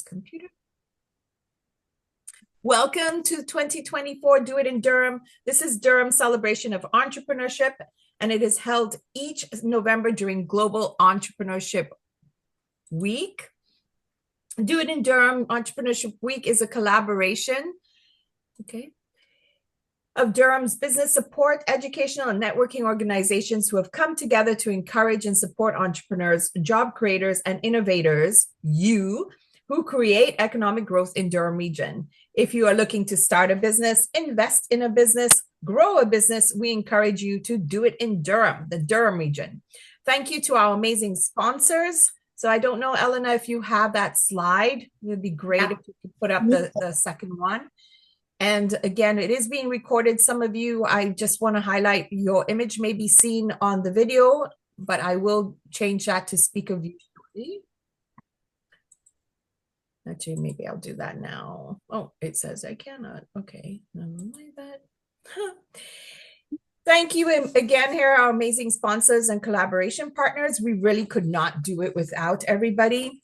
Computer. Welcome to 2024 Do It in Durham. This is Durham's celebration of entrepreneurship, and it is held each November during Global Entrepreneurship Week. Do It in Durham Entrepreneurship Week is a collaboration, of Durham's business support, educational, and networking organizations who have come together to encourage and support entrepreneurs, job creators, and innovators, who create economic growth in Durham region. If you are looking to start a business, invest in a business, grow a business, we encourage you to do it in Durham, the Durham region. Thank you to our amazing sponsors. So I don't know, Elena, if you have that slide, it would be great if you could put up the second one. And again, it is being recorded. Some of you, I just want to highlight, your image may be seen on the video, but I will change that to speaker view shortly. Actually, maybe I'll do that now. Oh, it says I cannot. Okay, never mind that. Thank you again. Here are our amazing sponsors and collaboration partners. We really could not do it without everybody.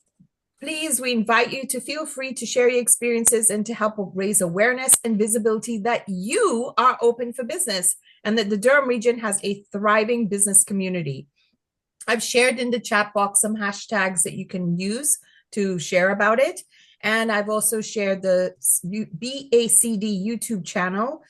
Please, we invite you to feel free to share your experiences and to help raise awareness and visibility that you are open for business and that the Durham region has a thriving business community. I've shared in the chat box some hashtags that you can use to share about it. And I've also shared the BACD YouTube channel.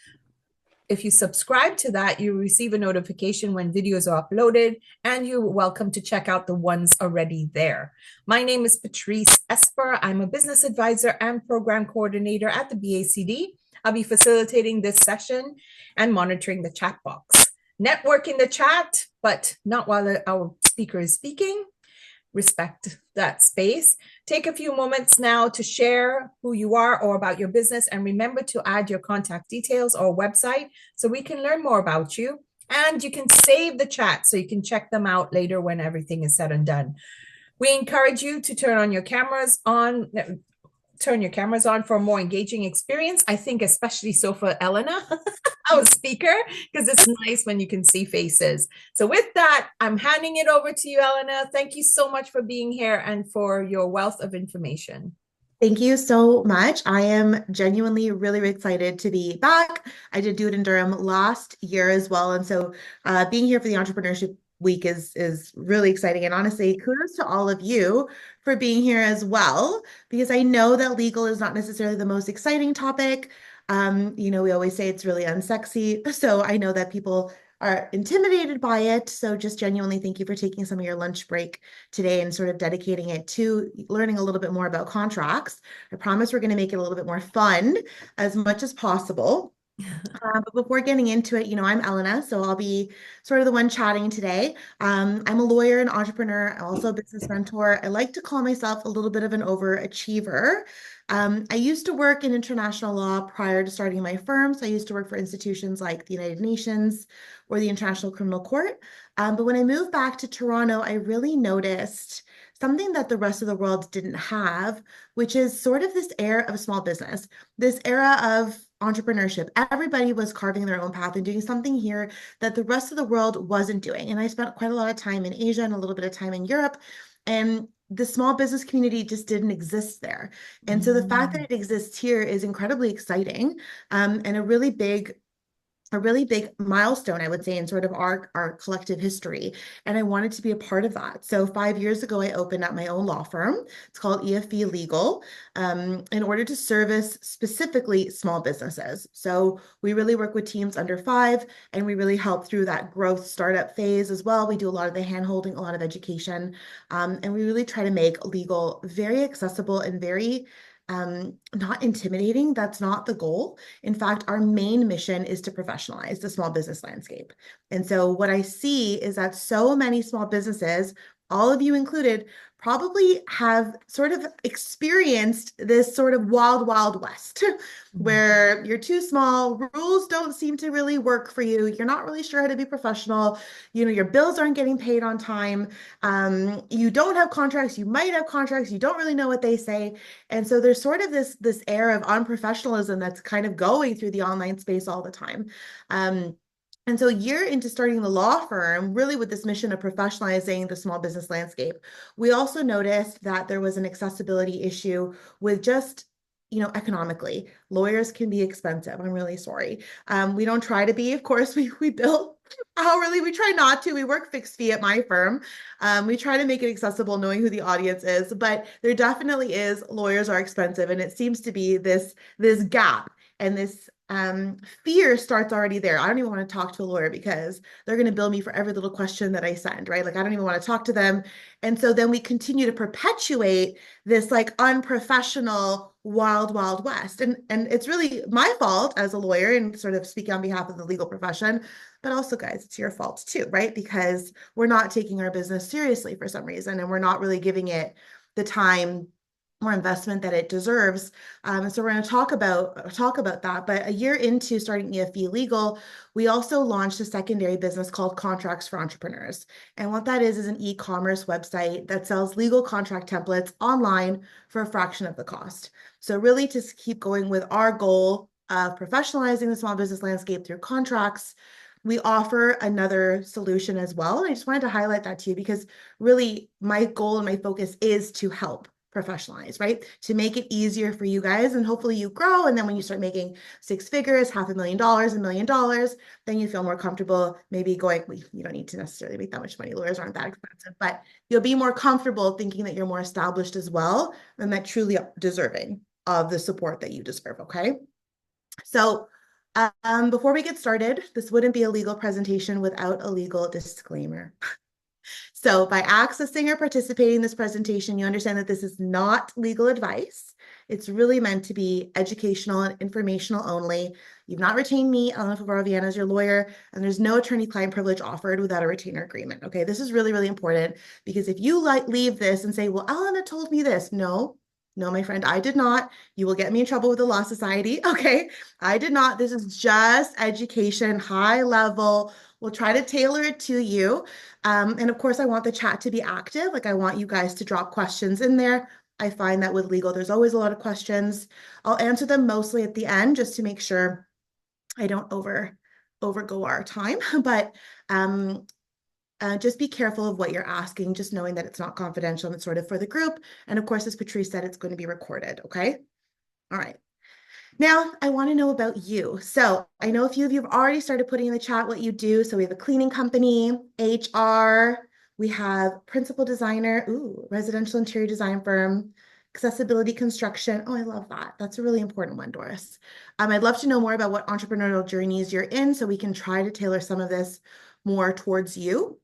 If you subscribe to that, you receive a notification when videos are uploaded, and you're welcome to check out the ones already there. My name is Patrice Esper. I'm a business advisor and program coordinator at the BACD. I'll be facilitating this session and monitoring the chat box. Network in the chat, but not while our speaker is speaking. Respect that space. Take a few moments now to share who you are or about your business, and remember to add your contact details or website so we can learn more about you. And you can save the chat so you can check them out later when everything is said and done. We encourage you to turn your cameras on for a more engaging experience. I think especially so for Elena, our speaker, because it's nice when you can see faces. So with that, I'm handing it over to you, Elena. Thank you so much for being here and for your wealth of information. Thank you so much. I am genuinely really excited to be back. I did Do It in Durham last year as well. And so being here for the Entrepreneurship Week is really exciting. And honestly, kudos to all of you for being here as well, because I know that legal is not necessarily the most exciting topic. We always say it's really unsexy. So I know that people are intimidated by it. So just genuinely thank you for taking some of your lunch break today and sort of dedicating it to learning a little bit more about contracts. I promise we're going to make it a little bit more fun as much as possible. But before getting into it, I'm Elena, so I'll be sort of the one chatting today. I'm a lawyer and entrepreneur, also a business mentor. I like to call myself a little bit of an overachiever. I used to work in international law prior to starting my firm. So I used to work for institutions like the United Nations or the International Criminal Court. But when I moved back to Toronto, I really noticed something that the rest of the world didn't have, which is sort of this era of small business, this era of entrepreneurship. Everybody was carving their own path and doing something here that the rest of the world wasn't doing. And I spent quite a lot of time in Asia and a little bit of time in Europe, and the small business community just didn't exist there. And so the fact that it exists here is incredibly exciting, and a really big milestone, I would say, in sort of our collective history. And I wanted to be a part of that. So 5 years ago, I opened up my own law firm. It's called EFV Legal, in order to service specifically small businesses. So we really work with teams under 5, and we really help through that growth startup phase as well. We do a lot of the hand-holding, a lot of education, and we really try to make legal very accessible and very not intimidating. That's not the goal. In fact, our main mission is to professionalize the small business landscape. And so what I see is that so many small businesses, all of you included, probably have sort of experienced this sort of wild, wild west where you're too small, rules don't seem to really work for you. You're not really sure how to be professional. Your bills aren't getting paid on time. You don't have contracts. You might have contracts. You don't really know what they say. And so there's sort of this air of unprofessionalism that's kind of going through the online space all the time. And so a year into starting the law firm, really with this mission of professionalizing the small business landscape, we also noticed that there was an accessibility issue with just, economically. Lawyers can be expensive. I'm really sorry. We don't try to be, of course, we bill hourly. We try not to. We work fixed fee at my firm. We try to make it accessible, knowing who the audience is, but there definitely is, lawyers are expensive. And it seems to be this gap and this fear starts already there. I don't even want to talk to a lawyer because they're going to bill me for every little question that I send, right? Like, I don't even want to talk to them. And so then we continue to perpetuate this like unprofessional wild, wild west. And it's really my fault as a lawyer and sort of speaking on behalf of the legal profession, but also guys, it's your fault too, right? Because we're not taking our business seriously for some reason, and we're not really giving it the time more investment that it deserves. So we're going to talk about that. But a year into starting EFV Legal, we also launched a secondary business called Contracts for Entrepreneurs. And what that is an e-commerce website that sells legal contract templates online for a fraction of the cost. So really to keep going with our goal of professionalizing the small business landscape through contracts, we offer another solution as well. And I just wanted to highlight that to you because really my goal and my focus is to help professionalize, right? To make it easier for you guys, and hopefully you grow. And then when you start making six figures, $500,000, $1 million, then you feel more comfortable maybe going, well, you don't need to necessarily make that much money. Lawyers aren't that expensive, but you'll be more comfortable thinking that you're more established as well, and that truly deserving of the support that you deserve. Okay. So before we get started, this wouldn't be a legal presentation without a legal disclaimer. So by accessing or participating in this presentation, you understand that this is not legal advice. It's really meant to be educational and informational only. You've not retained me, Elena Favaro Viana, as your lawyer, and there's no attorney-client privilege offered without a retainer agreement. Okay, this is really, really important because if you leave this and say, well, Elena told me this. No, my friend, I did not. You will get me in trouble with the Law Society. Okay, I did not. This is just education, high level. We'll try to tailor it to you. And of course, I want the chat to be active. Like I want you guys to drop questions in there. I find that with legal, there's always a lot of questions. I'll answer them mostly at the end just to make sure I don't overgo our time. But just be careful of what you're asking, just knowing that it's not confidential and it's sort of for the group. And of course, as Patrice said, it's going to be recorded. Okay. All right. Now, I want to know about you. So I know a few of you have already started putting in the chat what you do. So we have a cleaning company, HR, we have principal designer, residential interior design firm, accessibility construction. Oh, I love that. That's a really important one, Doris. I'd love to know more about what entrepreneurial journeys you're in so we can try to tailor some of this more towards you.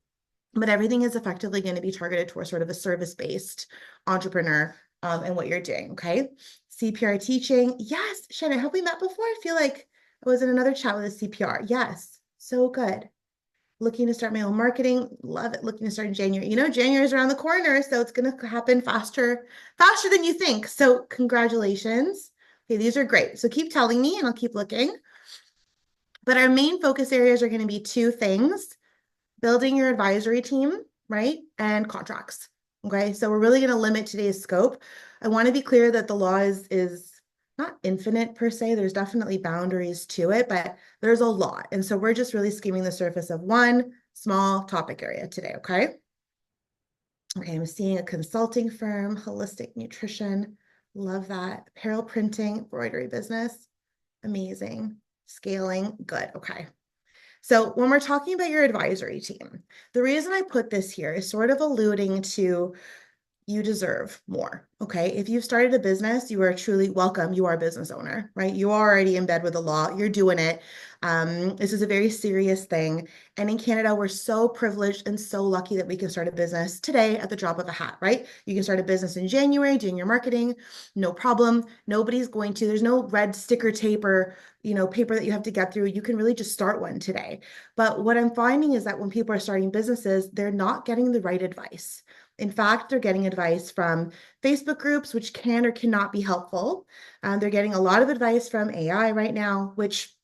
But everything is effectively going to be targeted towards sort of a service-based entrepreneur and what you're doing, okay? CPR teaching. Yes, Shannon, have we met before? I feel like I was in another chat with a CPR. Yes, so good. Looking to start my own marketing. Love it. Looking to start in January. January is around the corner, so it's going to happen faster than you think. So congratulations. Okay, these are great. So keep telling me and I'll keep looking. But our main focus areas are going to be two things: building your advisory team, right? And contracts. Okay, so we're really going to limit today's scope. I want to be clear that the law is not infinite per se. There's definitely boundaries to it, but there's a lot. And so we're just really skimming the surface of one small topic area today, okay? Okay, I'm seeing a consulting firm, holistic nutrition. Love that. Apparel printing, embroidery business. Amazing. Scaling, good, okay. So when we're talking about your advisory team, the reason I put this here is sort of alluding to you deserve more, okay? If you've started a business, you are truly welcome. You are a business owner, right? You're already in bed with the law. You're doing it. This is a very serious thing. And in Canada, we're so privileged and so lucky that we can start a business today at the drop of a hat, right? You can start a business in January doing your marketing, no problem. Nobody's going to, there's no red sticker tape or, paper that you have to get through. You can really just start one today. But what I'm finding is that when people are starting businesses, they're not getting the right advice. In fact, they're getting advice from Facebook groups, which can or cannot be helpful. They're getting a lot of advice from AI right now, which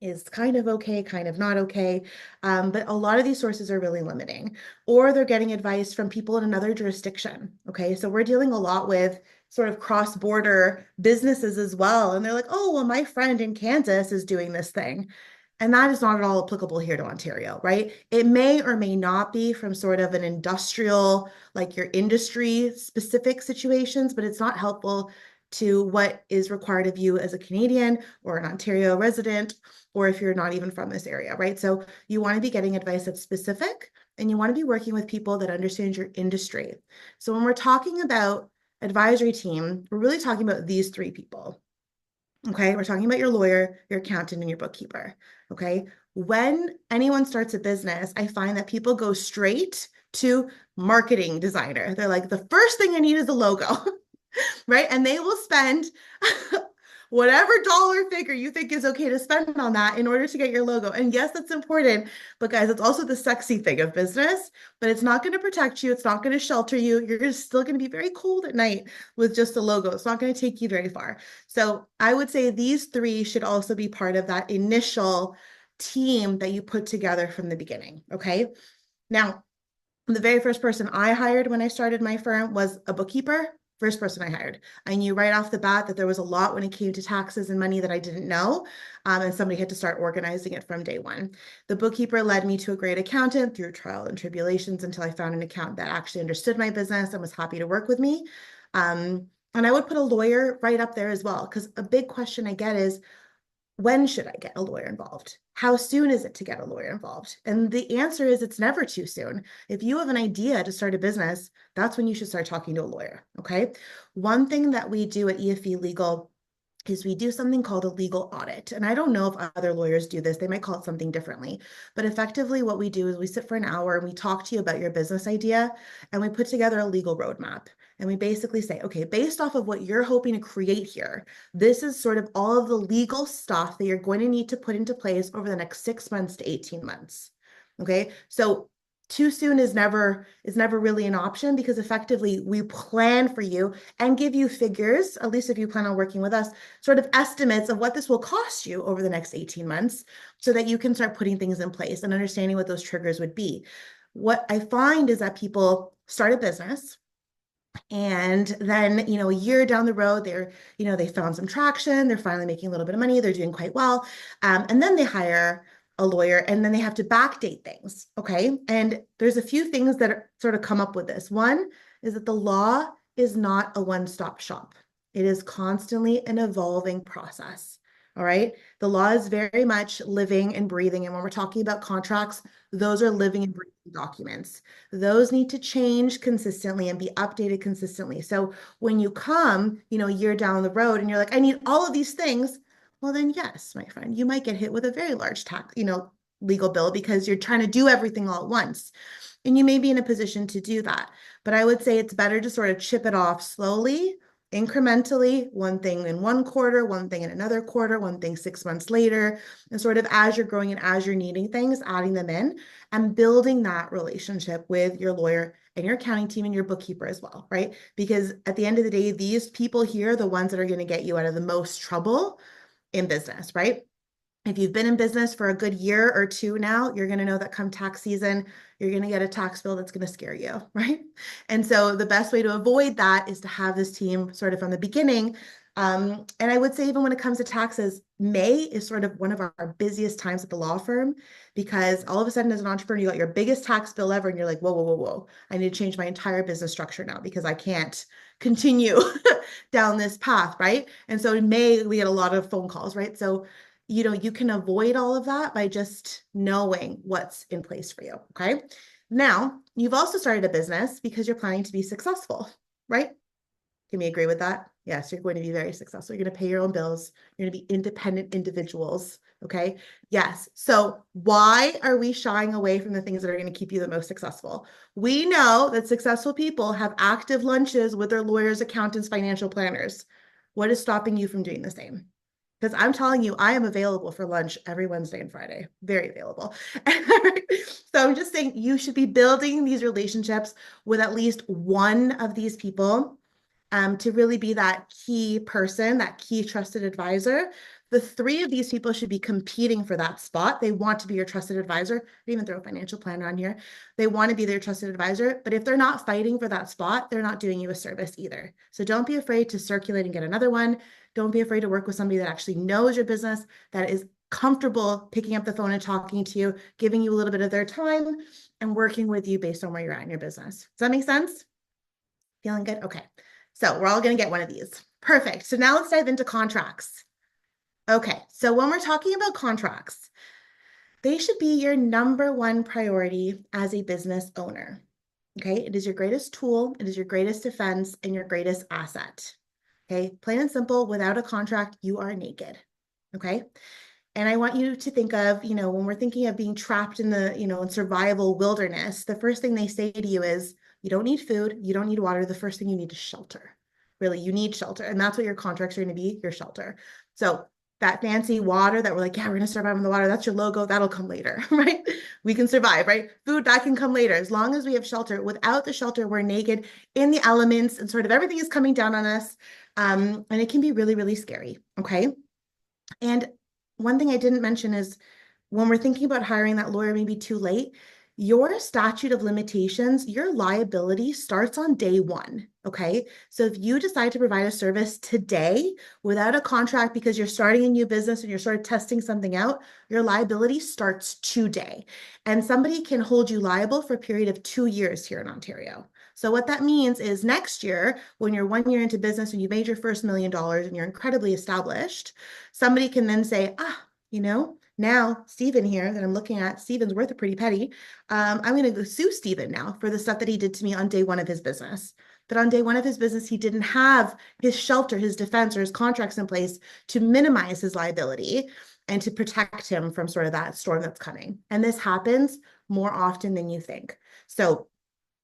is kind of okay, kind of not okay. But a lot of these sources are really limiting. Or they're getting advice from people in another jurisdiction. Okay, so we're dealing a lot with sort of cross-border businesses as well. And they're like, oh, well, my friend in Kansas is doing this thing. And that is not at all applicable here to Ontario, right? It may or may not be from sort of an industrial, like your industry specific situations, but it's not helpful to what is required of you as a Canadian or an Ontario resident, or if you're not even from this area, right? So you want to be getting advice that's specific, and you want to be working with people that understand your industry. So when we're talking about advisory team, we're really talking about these three people. Okay, we're talking about your lawyer, your accountant, and your bookkeeper. Okay, when anyone starts a business, I find that people go straight to marketing designer. They're like, the first thing I need is a logo, right? And they will spend whatever dollar figure you think is okay to spend on that in order to get your logo. And yes, that's important, but guys, it's also the sexy thing of business, but it's not going to protect you. It's not going to shelter you. You're still going to be very cold at night with just a logo. It's not going to take you very far. So I would say these three should also be part of that initial team that you put together from the beginning. Okay. Now, the very first person I hired when I started my firm was a bookkeeper. First person I hired. I knew right off the bat that there was a lot when it came to taxes and money that I didn't know, and somebody had to start organizing it from day one. The bookkeeper led me to a great accountant through trial and tribulations until I found an accountant that actually understood my business and was happy to work with me. And I would put a lawyer right up there as well, because a big question I get is, when should I get a lawyer involved? How soon is it to get a lawyer involved? And the answer is it's never too soon. If you have an idea to start a business, that's when you should start talking to a lawyer, okay? One thing that we do at EFV Legal is we do something called a legal audit. And I don't know if other lawyers do this. They might call it something differently. But effectively what we do is we sit for an hour and we talk to you about your business idea, and we put together a legal roadmap. And we basically say, okay, based off of what you're hoping to create here, this is sort of all of the legal stuff that you're going to need to put into place over the next 6 months to 18 months. Okay, so too soon is never really an option, because effectively we plan for you and give you figures, at least if you plan on working with us, sort of estimates of what this will cost you over the next 18 months so that you can start putting things in place and understanding what those triggers would be. What I find is that people start a business, and then, a year down the road, they found some traction, they're finally making a little bit of money, they're doing quite well. And then they hire a lawyer, and then they have to backdate things. Okay. And there's a few things that sort of come up with this. One is that the law is not a one-stop shop. It is constantly an evolving process. All right. The law is very much living and breathing. And when we're talking about contracts, those are living and breathing documents. Those need to change consistently and be updated consistently. So when you come, a year down the road and you're like, I need all of these things, well, then yes, my friend, you might get hit with a very large tax, legal bill, because you're trying to do everything all at once. And you may be in a position to do that. But I would say it's better to sort of chip it off slowly, incrementally, one thing in one quarter, one thing in another quarter, one thing 6 months later, and sort of as you're growing and as you're needing things, adding them in and building that relationship with your lawyer and your accounting team and your bookkeeper as well, right? Because at the end of the day, these people here are the ones that are going to get you out of the most trouble in business, right? If you've been in business for a good year or two now, you're going to know that come tax season, you're going to get a tax bill that's going to scare you, right? And so the best way to avoid that is to have this team sort of from the beginning. And I would say even when it comes to taxes, May is sort of one of our busiest times at the law firm, because all of a sudden as an entrepreneur, you got your biggest tax bill ever and you're like, whoa, whoa, whoa, whoa. I need to change my entire business structure now because I can't continue down this path, right? And so in May, we get a lot of phone calls, right? So you can avoid all of that by just knowing what's in place for you, okay? Now, you've also started a business because you're planning to be successful, right? Can we agree with that? Yes, you're going to be very successful. You're going to pay your own bills. You're going to be independent individuals, okay? Yes. So why are we shying away from the things that are going to keep you the most successful? We know that successful people have active lunches with their lawyers, accountants, financial planners. What is stopping you from doing the same? Because I'm telling you, I am available for lunch every Wednesday and Friday, very available. So I'm just saying you should be building these relationships with at least one of these people to really be that key person, that key trusted advisor. The three of these people should be competing for that spot. They want to be your trusted advisor. They even throw a financial planner on here. They want to be their trusted advisor, but if they're not fighting for that spot, they're not doing you a service either. So don't be afraid to circulate and get another one. Don't be afraid to work with somebody that actually knows your business, that is comfortable picking up the phone and talking to you, giving you a little bit of their time and working with you based on where you're at in your business. Does that make sense? Feeling good? Okay. So we're all going to get one of these. Perfect. So now let's dive into contracts. Okay. So when we're talking about contracts, they should be your number one priority as a business owner. Okay. It is your greatest tool. It is your greatest defense and your greatest asset. Okay. Plain and simple, without a contract, you are naked. Okay. And I want you to think of, when we're thinking of being trapped in the, in survival wilderness, the first thing they say to you is, you don't need food, you don't need water. The first thing you need is shelter. Really, you need shelter. And that's what your contracts are going to be, your shelter. So that fancy water that we're like, yeah, we're going to survive on the water. That's your logo. That'll come later, right? We can survive, right? Food, that can come later. As long as we have shelter. Without the shelter, we're naked in the elements and sort of everything is coming down on us. And it can be really, really scary. Okay. And one thing I didn't mention is when we're thinking about hiring that lawyer maybe too late, your statute of limitations, your liability starts on day one. Okay. So if you decide to provide a service today without a contract because you're starting a new business and you're sort of testing something out, your liability starts today. And somebody can hold you liable for a period of 2 years here in Ontario. So what that means is next year, when you're 1 year into business and you made your first $1 million and you're incredibly established, somebody can then say, now Stephen here that I'm looking at, Stephen's worth a pretty penny. I'm going to go sue Stephen now for the stuff that he did to me on day one of his business. But on day one of his business, he didn't have his shelter, his defense, or his contracts in place to minimize his liability and to protect him from sort of that storm that's coming. And this happens more often than you think. So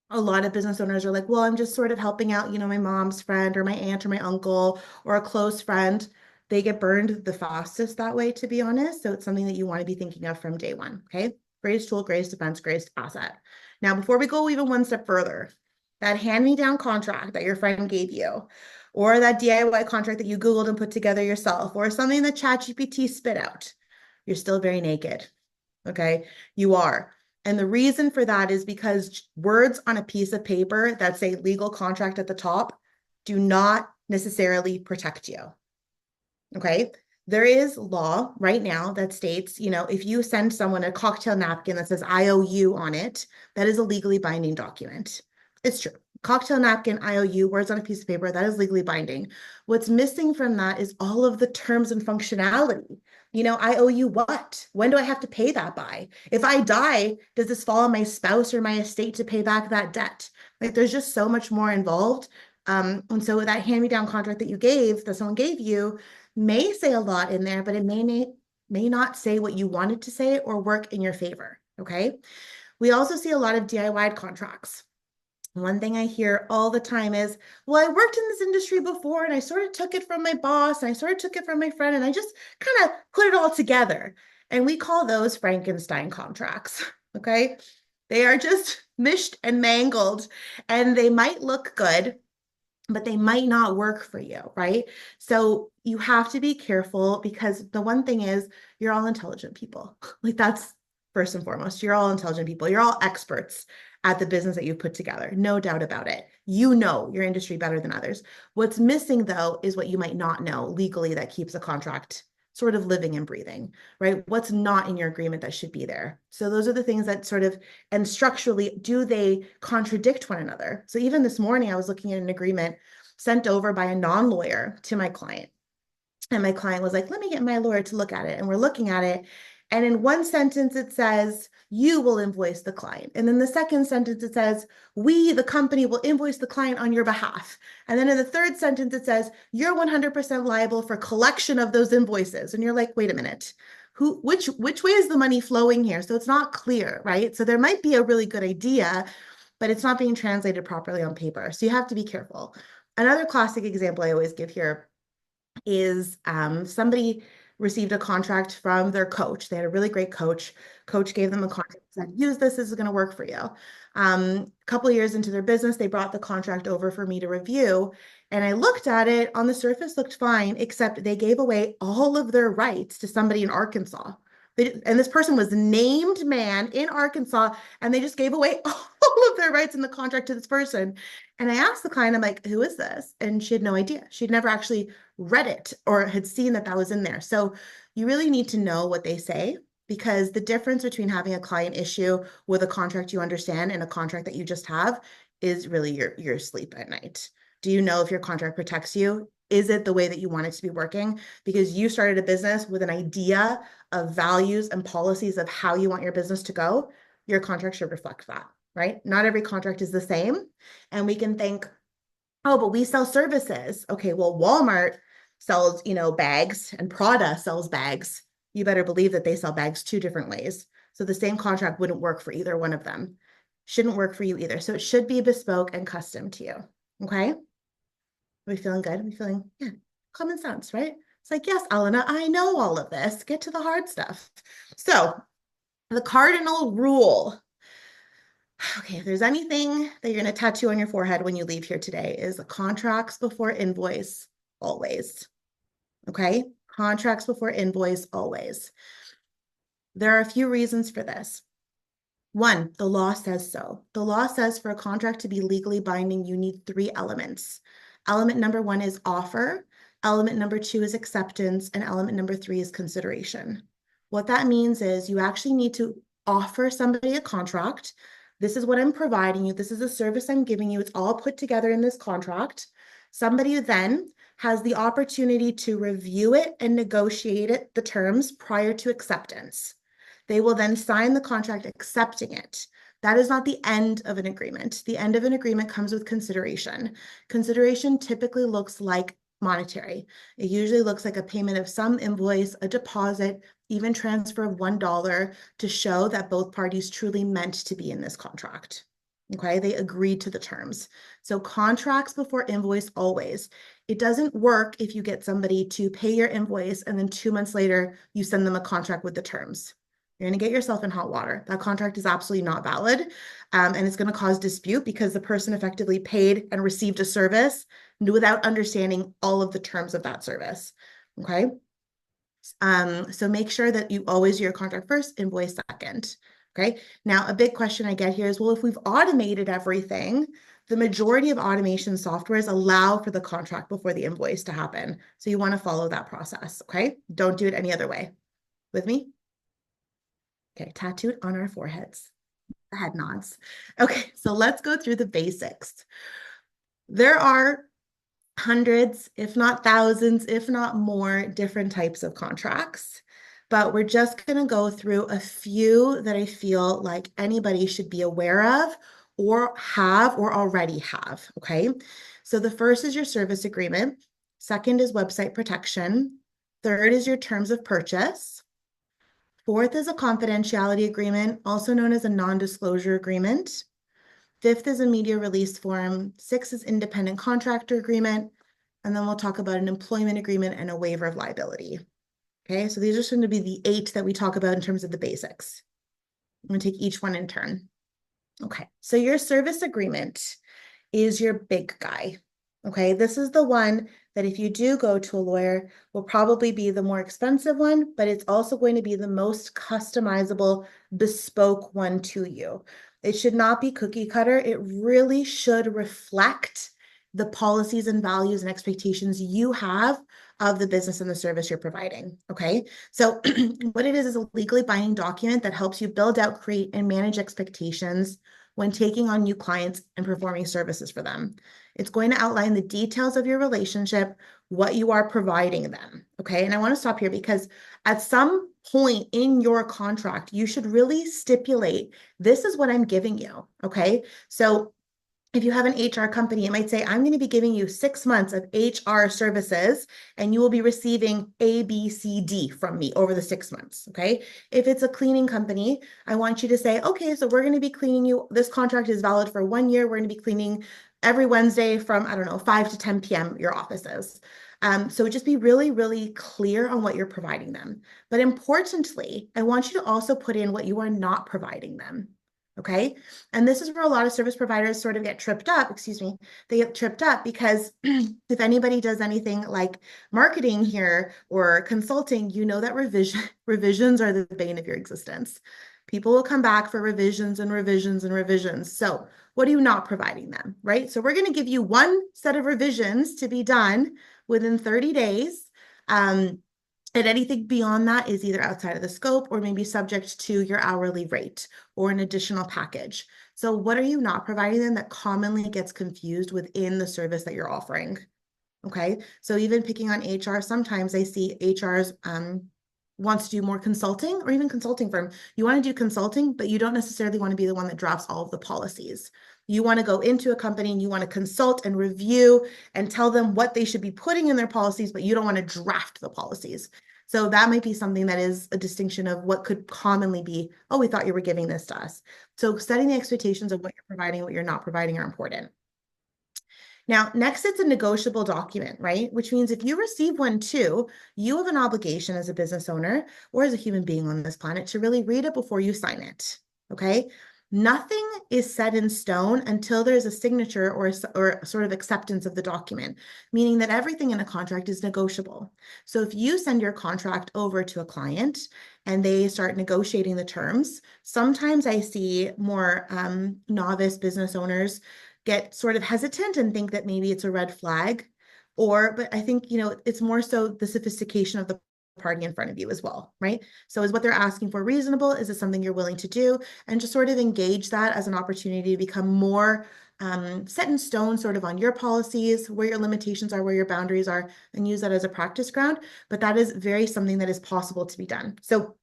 a lot of business owners are like, well, I'm just sort of helping out, my mom's friend or my aunt or my uncle or a close friend. They get burned the fastest that way, to be honest. So it's something that you want to be thinking of from day one. Okay. Greatest tool, greatest defense, greatest asset. Now, before we go even one step further, that hand-me-down contract that your friend gave you, or that DIY contract that you Googled and put together yourself, or something that ChatGPT spit out, you're still very naked. Okay. You are. And the reason for that is because words on a piece of paper that say legal contract at the top do not necessarily protect you. Okay. There is law right now that states, if you send someone a cocktail napkin that says IOU on it, that is a legally binding document. It's true. Cocktail napkin, IOU, words on a piece of paper, that is legally binding. What's missing from that is all of the terms and functionality. I owe you what? When do I have to pay that by? If I die, does this fall on my spouse or my estate to pay back that debt? Like there's just so much more involved. And so that hand-me-down contract that someone gave you may say a lot in there, but it may not say what you wanted to say or work in your favor. Okay. We also see a lot of DIY contracts. One thing I hear all the time is, well, I worked in this industry before and I sort of took it from my boss and I sort of took it from my friend and I just kind of put it all together. And we call those Frankenstein contracts. Okay. They are just mished and mangled and they might look good, but they might not work for you, right? So you have to be careful because the one thing is you're all intelligent people. Like that's first and foremost, you're all intelligent people. You're all experts at the business that you put together. No doubt about it. You know your industry better than others. What's missing though is what you might not know legally that keeps a contract sort of living and breathing, right? What's not in your agreement that should be there. So those are the things that sort of, and structurally, do they contradict one another? So even this morning, I was looking at an agreement sent over by a non-lawyer to my client. And my client was like, let me get my lawyer to look at it. And we're looking at it. And in one sentence, it says, you will invoice the client. And then the second sentence, it says, we, the company, will invoice the client on your behalf. And then in the third sentence, it says, you're 100% liable for collection of those invoices. And you're like, wait a minute, which way is the money flowing here? So it's not clear, right? So there might be a really good idea, but it's not being translated properly on paper. So you have to be careful. Another classic example I always give here is somebody received a contract from their coach. They had a really great coach. Coach gave them a contract, said, use this is going to work for you. A couple of years into their business, they brought the contract over for me to review. And I looked at it, on the surface looked fine, except they gave away all of their rights to somebody in Arkansas, And this person was named man in Arkansas, and they just gave away all of their rights in the contract to this person. And I asked the client, I'm like, who is this? And she had no idea. She'd never actually read it or had seen that that was in there. So you really need to know what they say, because the difference between having a client issue with a contract you understand and a contract that you just have is really your sleep at night. Do you know if your contract protects you? Is it the way that you want it to be working? Because you started a business with an idea of values and policies of how you want your business to go. Your contract should reflect that, right? Not every contract is the same. And we can think, oh, but we sell services. Okay, well, Walmart sells, bags, and Prada sells bags. You better believe that they sell bags two different ways. So the same contract wouldn't work for either one of them. Shouldn't work for you either. So it should be bespoke and custom to you. Okay? Are we feeling good? Are we feeling, yeah, common sense, right? It's like, yes, Elena, I know all of this. Get to the hard stuff. So the cardinal rule. Okay, if there's anything that you're going to tattoo on your forehead when you leave here today, is contracts before invoice, always. Okay? Contracts before invoice, always. There are a few reasons for this. One, the law says so. The law says for a contract to be legally binding, you need 3 elements. Element number 1 is offer. Element number 2 is acceptance. And element number 3 is consideration. What that means is you actually need to offer somebody a contract. This is what I'm providing you. This is a service I'm giving you. It's all put together in this contract. Somebody then has the opportunity to review it and negotiate it, the terms, prior to acceptance. They will then sign the contract accepting it. That is not the end of an agreement. The end of an agreement comes with consideration. Consideration typically looks like monetary. It usually looks like a payment of some invoice, a deposit, even transfer of $1 to show that both parties truly meant to be in this contract. Okay, they agreed to the terms. So contracts before invoice, always. It doesn't work if you get somebody to pay your invoice and then 2 months later you send them a contract with the terms. You're going to get yourself in hot water. That contract is absolutely not valid. And it's going to cause dispute because the person effectively paid and received a service without understanding all of the terms of that service. Okay. So make sure that you always do your contract first, invoice second. Okay. Now, a big question I get here is, well, if we've automated everything, the majority of automation softwares allow for the contract before the invoice to happen. So you want to follow that process. Okay. Don't do it any other way. With me? Okay, tattooed on our foreheads. The head nods. Okay, so let's go through the basics. There are hundreds, if not thousands, if not more, different types of contracts, but we're just going to go through a few that I feel like anybody should be aware of or have or already have. Okay, so the first is your service agreement. Second is website protection. Third is your terms of purchase. Fourth is a confidentiality agreement, also known as a non-disclosure agreement. Fifth is a media release form. Sixth is independent contractor agreement. And then we'll talk about an employment agreement and a waiver of liability. Okay, so these are going to be the 8 that we talk about in terms of the basics. I'm going to take each one in turn. Okay, so your service agreement is your big guy. Okay, this is the one that if you do go to a lawyer will probably be the more expensive one, but it's also going to be the most customizable, bespoke one to you. It should not be cookie cutter. It really should reflect the policies and values and expectations you have of the business and the service you're providing. Okay, so what it is a legally binding document that helps you build out, create, and manage expectations when taking on new clients and performing services for them. It's going to outline the details of your relationship, what you are providing them. Okay, and I want to stop here because at some point in your contract, you should really stipulate, this is what I'm giving you. Okay, so if you have an HR company, it might say, I'm going to be giving you 6 months of HR services, and you will be receiving A, B, C, D from me over the 6 months. Okay. If it's a cleaning company, I want you to say, okay, so we're going to be cleaning you. This contract is valid for 1 year. We're going to be cleaning every Wednesday from, I don't know, 5 to 10 p.m. your offices. So just be really, really clear on what you're providing them. But importantly, I want you to also put in what you are not providing them. Okay. And this is where a lot of service providers sort of get tripped up, excuse me, they get tripped up because if anybody does anything like marketing here or consulting, you know that revisions are the bane of your existence. People will come back for revisions and revisions and revisions. So what are you not providing them, right? So we're going to give you one set of revisions to be done within 30 days. And anything beyond that is either outside of the scope or maybe subject to your hourly rate or an additional package. So what are you not providing them that commonly gets confused within the service that you're offering? Okay, so even picking on HR, sometimes I see HRs wants to do more consulting or even consulting firm. You want to do consulting, but you don't necessarily want to be the one that drafts all of the policies. You want to go into a company and you want to consult and review and tell them what they should be putting in their policies, but you don't want to draft the policies. So that might be something that is a distinction of what could commonly be, oh, we thought you were giving this to us. So setting the expectations of what you're providing, what you're not providing are important. Now, next, it's a negotiable document, right? Which means if you receive one too, you have an obligation as a business owner or as a human being on this planet to really read it before you sign it, okay? Nothing is set in stone until there's a signature or sort of acceptance of the document, meaning that everything in a contract is negotiable. So if you send your contract over to a client and they start negotiating the terms, sometimes I see more novice business owners get sort of hesitant and think that maybe it's a red flag. But I think, it's more so the sophistication of the party in front of you as well, right? So is what they're asking for reasonable? Is it something you're willing to do? And just sort of engage that as an opportunity to become more set in stone sort of on your policies, where your limitations are, where your boundaries are, and use that as a practice ground. But that is very something that is possible to be done. So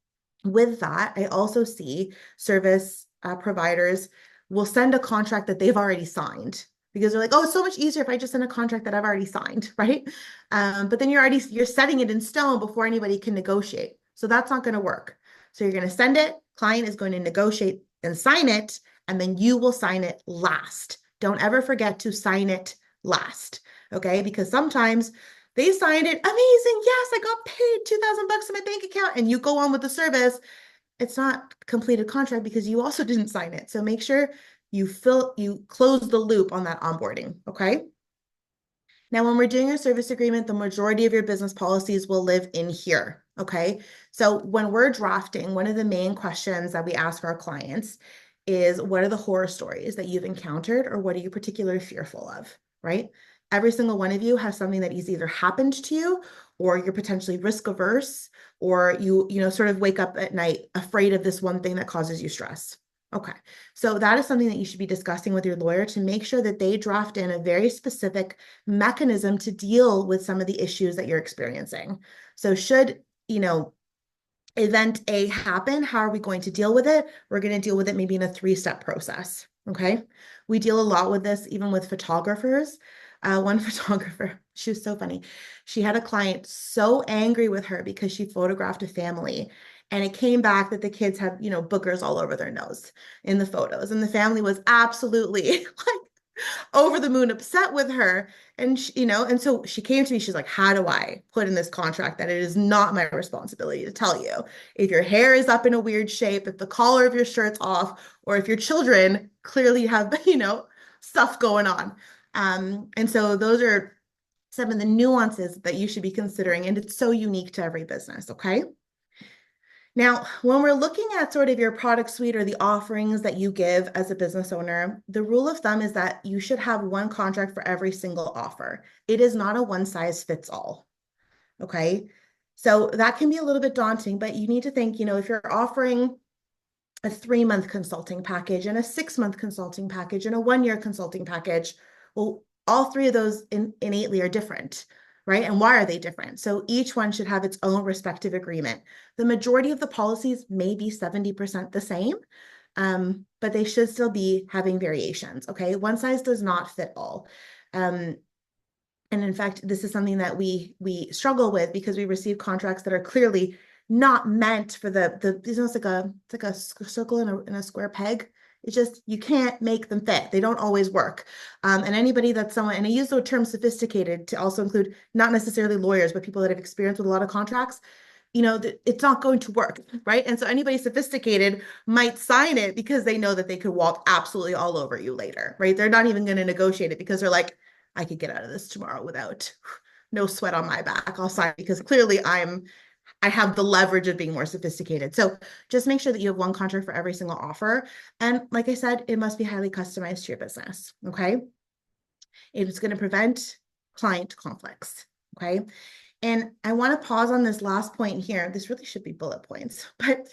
with that, I also see service providers will send a contract that they've already signed because they're like, oh, it's so much easier if I just send a contract that I've already signed, right? But then you're setting it in stone before anybody can negotiate. So that's not going to work. So you're going to send it, client is going to negotiate and sign it, and then you will sign it last. Don't ever forget to sign it last, okay? Because sometimes they signed it, amazing, yes, I got paid $2,000 in my bank account, and you go on with the service. It's not completed contract because you also didn't sign it. So make sure you close the loop on that onboarding, okay? Now, when we're doing a service agreement, the majority of your business policies will live in here, okay? So when we're drafting, one of the main questions that we ask our clients is, what are the horror stories that you've encountered or what are you particularly fearful of, right? Every single one of you has something that has either happened to you or you're potentially risk averse or you sort of wake up at night afraid of this one thing that causes you stress. Okay, so that is something that you should be discussing with your lawyer to make sure that they draft in a very specific mechanism to deal with some of the issues that you're experiencing. So should, event A happen, how are we going to deal with it? We're going to deal with it maybe in a 3-step process, okay? We deal a lot with this even with photographers. One photographer, she was so funny. She had a client so angry with her because she photographed a family and it came back that the kids had, boogers all over their nose in the photos. And the family was absolutely like over the moon upset with her. And and so she came to me, she's like, how do I put in this contract that it is not my responsibility to tell you if your hair is up in a weird shape, if the collar of your shirt's off, or if your children clearly have, stuff going on. And so those are some of the nuances that you should be considering, and it's so unique to every business, okay? Now, when we're looking at sort of your product suite or the offerings that you give as a business owner, the rule of thumb is that you should have one contract for every single offer. It is not a one size fits all, okay? So that can be a little bit daunting, but you need to think, if you're offering a 3-month consulting package and a 6-month consulting package and a 1-year consulting package, well, all 3 of those innately are different, right? And why are they different? So each one should have its own respective agreement. The majority of the policies may be 70% the same, but they should still be having variations, okay? One size does not fit all. And in fact, this is something that we struggle with because we receive contracts that are clearly not meant for it's like a circle in a square peg. It's just, you can't make them fit. They don't always work. And anybody that's and I use the term sophisticated to also include not necessarily lawyers, but people that have experience with a lot of contracts. it's not going to work, right? And so anybody sophisticated might sign it because they know that they could walk absolutely all over you later, right? They're not even going to negotiate it because they're like, I could get out of this tomorrow without no sweat on my back. I'll sign because clearly I have the leverage of being more sophisticated. So just make sure that you have one contract for every single offer. And like I said, it must be highly customized to your business. Okay. It's going to prevent client conflicts. Okay. And I want to pause on this last point here. This really should be bullet points, but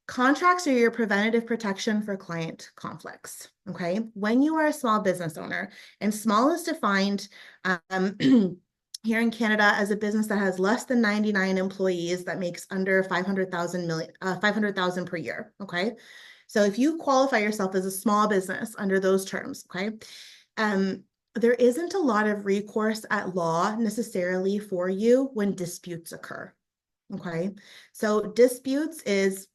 contracts are your preventative protection for client conflicts. Okay. When you are a small business owner, and small is defined here in Canada as a business that has less than 99 employees that makes under 500,000 per year. Okay. So if you qualify yourself as a small business under those terms, okay, there isn't a lot of recourse at law necessarily for you when disputes occur. Okay. So disputes is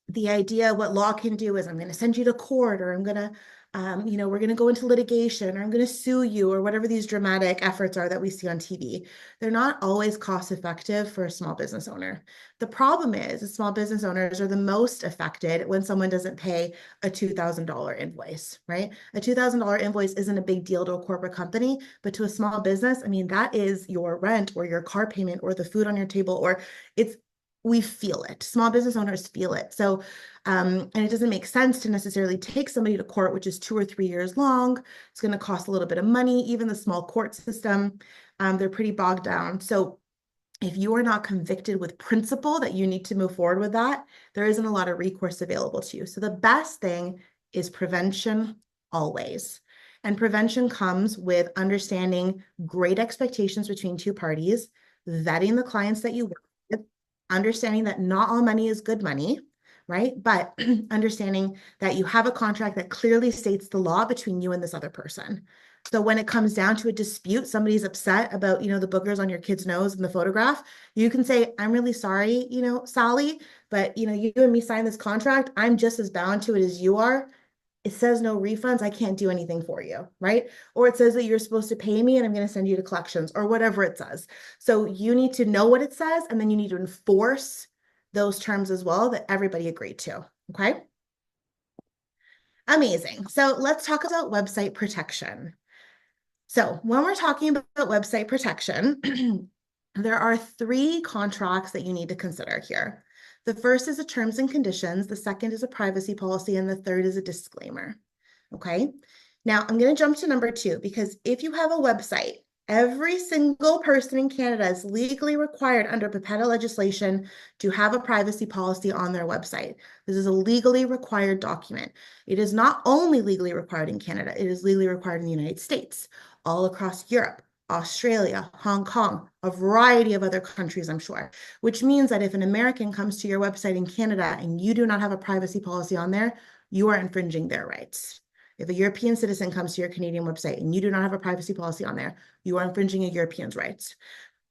the idea. What law can do is I'm going to send you to court, or I'm going to, we're going to go into litigation, or I'm going to sue you, or whatever these dramatic efforts are that we see on TV. They're not always cost effective for a small business owner. The problem is small business owners are the most affected when someone doesn't pay a $2,000 invoice, right? A $2,000 invoice isn't a big deal to a corporate company, but to a small business, I mean, that is your rent or your car payment or the food on your table, or we feel it. Small business owners feel it. So, and it doesn't make sense to necessarily take somebody to court, which is 2 or 3 years long. It's going to cost a little bit of money. Even the small court system, they're pretty bogged down. So if you are not convicted with principle that you need to move forward with that, there isn't a lot of recourse available to you. So the best thing is prevention always. And prevention comes with understanding great expectations between two parties, vetting the clients that you work with, understanding that not all money is good money, right? But understanding that you have a contract that clearly states the law between you and this other person. So when it comes down to a dispute, somebody's upset about, the boogers on your kid's nose in the photograph, you can say, I'm really sorry, Sally, but, you and me signed this contract. I'm just as bound to it as you are. It says no refunds. I can't do anything for you, right? Or it says that you're supposed to pay me and I'm going to send you to collections, or whatever it says. So you need to know what it says, and then you need to enforce those terms as well that everybody agreed to. Okay. Amazing. So let's talk about website protection. So when we're talking about website protection, there are 3 contracts that you need to consider here. The first is a terms and conditions, the second is a privacy policy, and the third is a disclaimer. Okay. Now I'm going to jump to number 2, because if you have a website, every single person in Canada is legally required under PIPEDA legislation to have a privacy policy on their website. This is a legally required document. It is not only legally required in Canada, it is legally required in the United States, all across Europe, Australia, Hong Kong, a variety of other countries, I'm sure, which means that if an American comes to your website in Canada and you do not have a privacy policy on there, you are infringing their rights. If a European citizen comes to your Canadian website and you do not have a privacy policy on there, you are infringing a European's rights.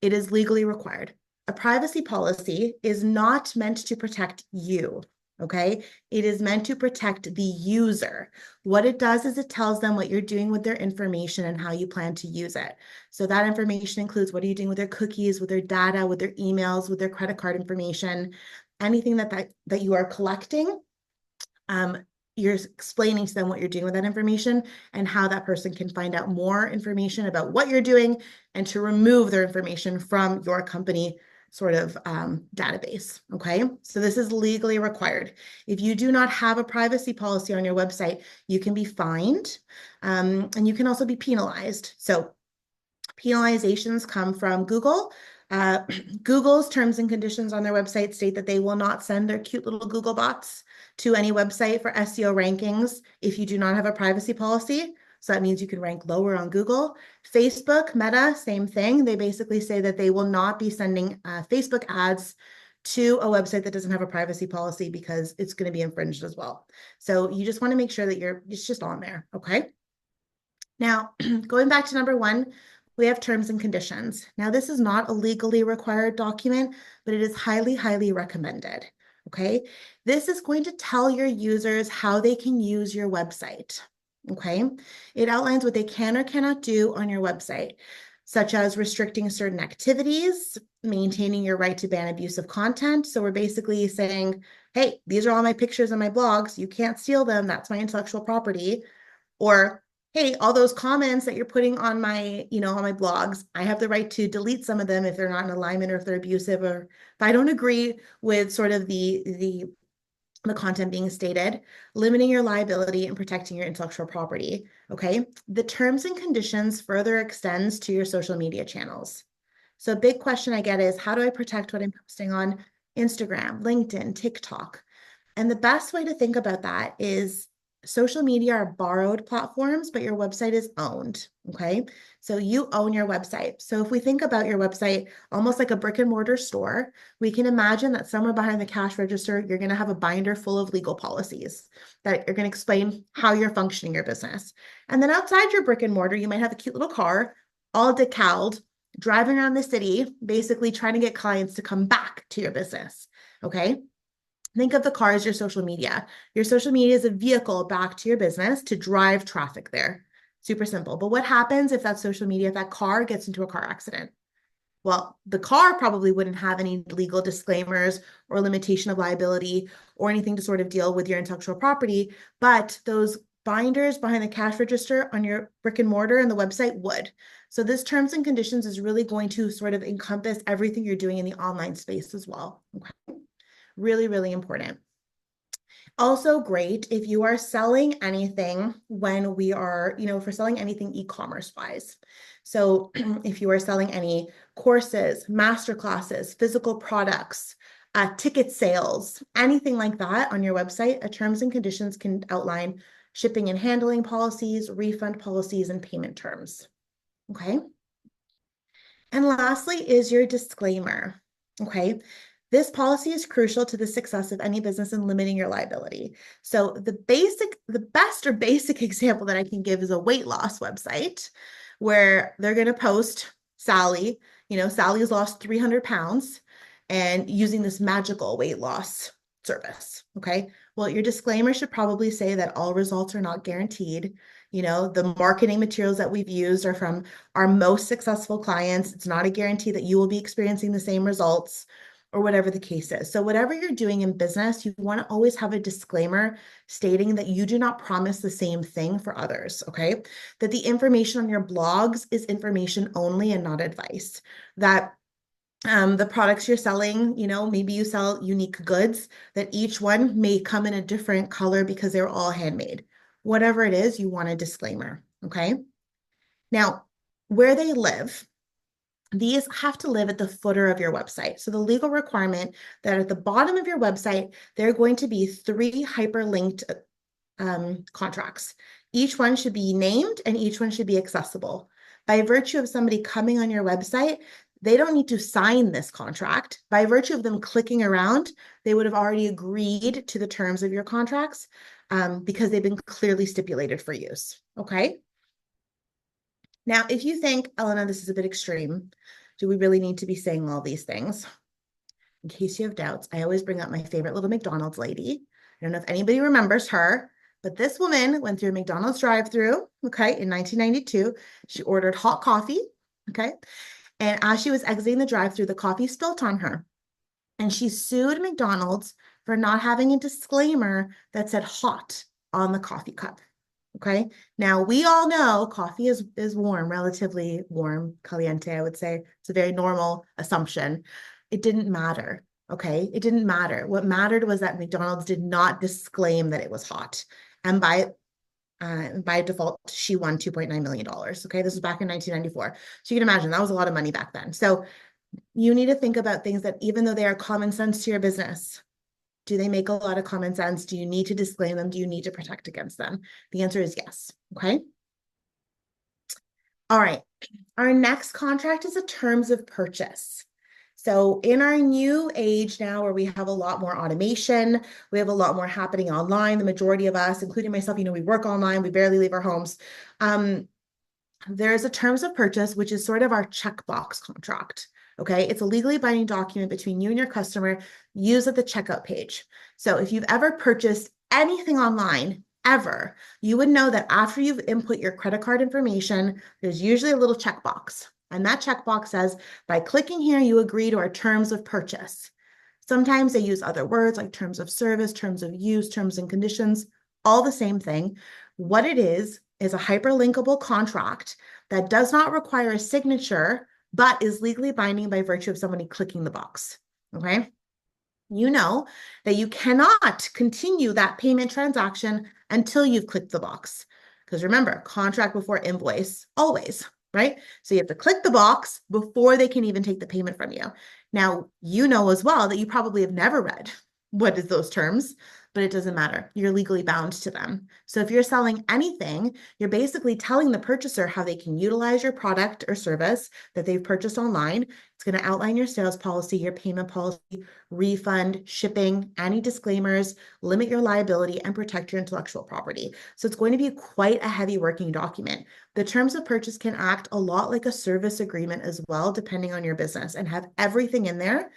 It is legally required. A privacy policy is not meant to protect you. Okay, it is meant to protect the user. What it does is it tells them what you're doing with their information and how you plan to use it. So that information includes what are you doing with their cookies, with their data, with their emails, with their credit card information, anything that you are collecting. You're explaining to them what you're doing with that information and how that person can find out more information about what you're doing and to remove their information from your company sort of database. Okay, so this is legally required. If you do not have a privacy policy on your website, you can be fined, and you can also be penalized. So penalizations come from Google. Google's terms and conditions on their website state that they will not send their cute little Google bots to any website for SEO rankings if you do not have a privacy policy. So that means you can rank lower on Google. Facebook, Meta, same thing. They basically say that they will not be sending Facebook ads to a website that doesn't have a privacy policy because it's going to be infringed as well. So you just want to make sure that it's just on there. Okay. Now, going back to number 1, we have terms and conditions. Now, this is not a legally required document, but it is highly, highly recommended. Okay. This is going to tell your users how they can use your website. Okay. It outlines what they can or cannot do on your website. such as restricting certain activities, maintaining your right to ban abusive content. So we're basically saying, hey, these are all my pictures and my blogs. You can't steal them. That's my intellectual property. Or, hey, all those comments that you're putting on my, on my blogs, I have the right to delete some of them if they're not in alignment or if they're abusive or if I don't agree with sort of the content being stated, limiting your liability and protecting your intellectual property. Okay. The terms and conditions further extends to your social media channels. So a big question I get is, how do I protect what I'm posting on Instagram, LinkedIn, TikTok? And the best way to think about that is social media are borrowed platforms, but your website is owned. Okay. So you own your website. So if we think about your website almost like a brick and mortar store, we can imagine that somewhere behind the cash register, you're going to have a binder full of legal policies that you're going to explain how you're functioning your business. And then outside your brick and mortar, you might have a cute little car, all decaled, driving around the city, basically trying to get clients to come back to your business. Okay. Think of the car as your social media. Your social media is a vehicle back to your business to drive traffic there. Super simple. But what happens if that social media, if that car gets into a car accident? Well, the car probably wouldn't have any legal disclaimers or limitation of liability or anything to sort of deal with your intellectual property, but those binders behind the cash register on your brick and mortar and the website would. So this terms and conditions is really going to sort of encompass everything you're doing in the online space as well. Okay. Really, really important. Also great if you are selling anything when we are, if we're selling anything e-commerce wise. So if you are selling any courses, master classes, physical products, ticket sales, anything like that on your website, a terms and conditions can outline shipping and handling policies, refund policies, and payment terms. Okay. And lastly is your disclaimer. Okay. This policy is crucial to the success of any business in limiting your liability. So the best or basic example that I can give is a weight loss website where they're going to post Sally, Sally's lost 300 pounds and using this magical weight loss service. Okay. Well, your disclaimer should probably say that all results are not guaranteed. The marketing materials that we've used are from our most successful clients. It's not a guarantee that you will be experiencing the same results or whatever the case is. So whatever you're doing in business, you want to always have a disclaimer stating that you do not promise the same thing for others, okay? That the information on your blogs is information only and not advice. That the products you're selling, maybe you sell unique goods, that each one may come in a different color because they're all handmade. Whatever it is, you want a disclaimer, okay? Now, where they live, these have to live at the footer of your website. So the legal requirement that at the bottom of your website, there are going to be 3 hyperlinked contracts. Each one should be named and each one should be accessible. By virtue of somebody coming on your website, they don't need to sign this contract. By virtue of them clicking around, they would have already agreed to the terms of your contracts because they've been clearly stipulated for use, okay? Now, if you think, Elena, this is a bit extreme, do we really need to be saying all these things? In case you have doubts, I always bring up my favorite little McDonald's lady. I don't know if anybody remembers her, but this woman went through a McDonald's drive-through, okay, in 1992. She ordered hot coffee, okay? And as she was exiting the drive-through, the coffee spilt on her. And she sued McDonald's for not having a disclaimer that said hot on the coffee cup. Okay. Now we all know coffee is warm, relatively warm, caliente, I would say. It's a very normal assumption. It didn't matter. Okay. It didn't matter. What mattered was that McDonald's did not disclaim that it was hot. And by default, she won $2.9 million. Okay. This was back in 1994. So you can imagine that was a lot of money back then. So you need to think about things that even though they are common sense to your business, do they make a lot of common sense? Do you need to disclaim them? Do you need to protect against them? The answer is yes. Okay. All right. Our next contract is a terms of purchase. So in our new age now where we have a lot more automation, we have a lot more happening online. The majority of us, including myself, we work online, we barely leave our homes. There's a terms of purchase, which is sort of our checkbox contract. Okay, it's a legally binding document between you and your customer used at the checkout page. So if you've ever purchased anything online, you would know that after you've input your credit card information, there's usually a little checkbox. And that checkbox says, by clicking here, you agree to our terms of purchase. Sometimes they use other words like terms of service, terms of use, terms and conditions, all the same thing. What it is a hyperlinkable contract that does not require a signature, but is legally binding by virtue of somebody clicking the box, okay? You know that you cannot continue that payment transaction until you've clicked the box. Because remember, contract before invoice, always, right? So you have to click the box before they can even take the payment from you. Now, you know as well that you probably have never read what is those terms, but it doesn't matter. You're legally bound to them. So if you're selling anything, you're basically telling the purchaser how they can utilize your product or service that they've purchased online. It's going to outline your sales policy, your payment policy, refund, shipping, any disclaimers, limit your liability, and protect your intellectual property. So it's going to be quite a heavy working document. The terms of purchase can act a lot like a service agreement as well, depending on your business, and have everything in there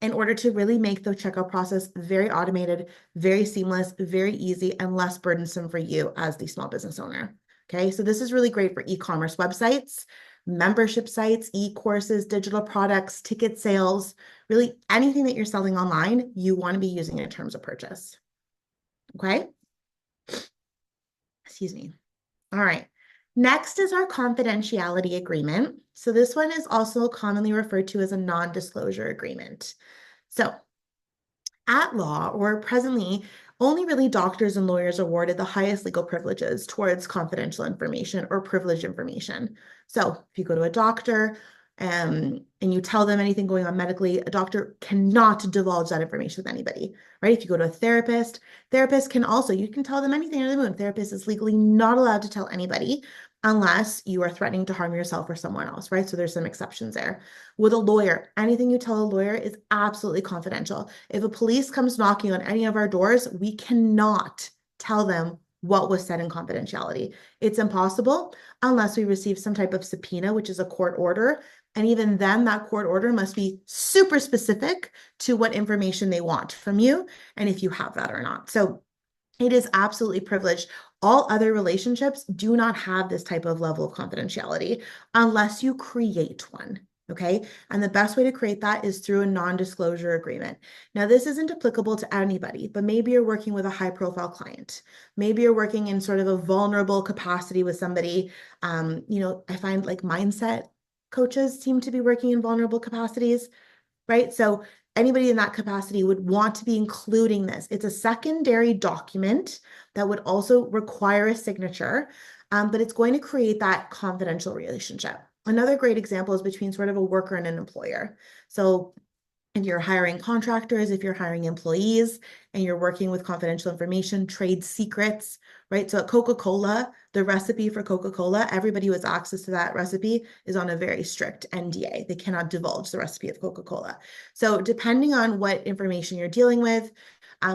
in order to really make the checkout process very automated, very seamless, very easy, and less burdensome for you as the small business owner. Okay, so this is really great for e-commerce websites, membership sites, e-courses, digital products, ticket sales, really anything that you're selling online, you want to be using in terms of purchase. Okay? Excuse me. All right. Next is our confidentiality agreement. So this one is also commonly referred to as a non-disclosure agreement. So at law, or presently, only really doctors and lawyers are awarded the highest legal privileges towards confidential information or privileged information. So if you go to a doctor and you tell them anything going on medically, a doctor cannot divulge that information with anybody, right? If you go to a therapist can also, you can tell them anything under the moon. Therapist is legally not allowed to tell anybody unless you are threatening to harm yourself or someone else, right? So there's some exceptions there. With a lawyer, anything you tell a lawyer is absolutely confidential. If a police comes knocking on any of our doors, we cannot tell them what was said in confidentiality. It's impossible unless we receive some type of subpoena, which is a court order. And even then, that court order must be super specific to what information they want from you and if you have that or not. So it is absolutely privileged. All other relationships do not have this type of level of confidentiality unless you create one. Okay. And the best way to create that is through a non-disclosure agreement. Now, this isn't applicable to anybody, but maybe you're working with a high profile client. Maybe you're working in sort of a vulnerable capacity with somebody. I find like mindset coaches seem to be working in vulnerable capacities, right? So anybody in that capacity would want to be including this. It's a secondary document that would also require a signature, but it's going to create that confidential relationship. Another great example is between sort of a worker and an employer. So if you're hiring contractors, if you're hiring employees, and you're working with confidential information, trade secrets, right? So at Coca-Cola, the recipe for Coca-Cola, everybody who has access to that recipe is on a very strict NDA. They cannot divulge the recipe of Coca-Cola. So depending on what information you're dealing with,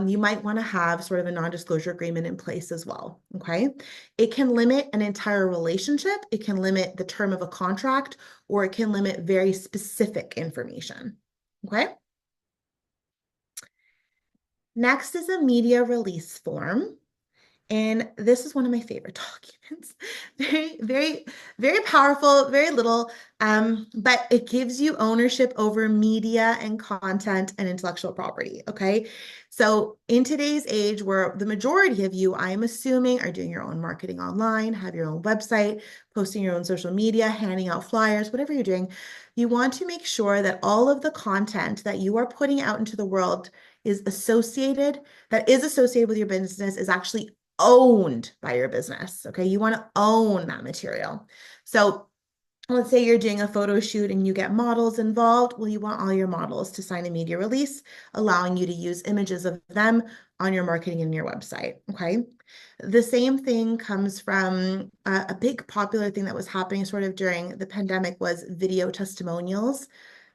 you might want to have sort of a non-disclosure agreement in place as well, okay? It can limit an entire relationship, it can limit the term of a contract, or it can limit very specific information, okay? Next is a media release form. And this is one of my favorite documents. Very, very, very powerful, very little, but it gives you ownership over media and content and intellectual property, okay? So in today's age where the majority of you, I'm assuming, are doing your own marketing online, have your own website, posting your own social media, handing out flyers, whatever you're doing, you want to make sure that all of the content that you are putting out into the world is associated with your business, is actually owned by your business. Okay. You want to own that material. So let's say you're doing a photo shoot and you get models involved. Well, you want all your models to sign a media release, allowing you to use images of them on your marketing and your website. Okay. The same thing comes from a big popular thing that was happening sort of during the pandemic was video testimonials.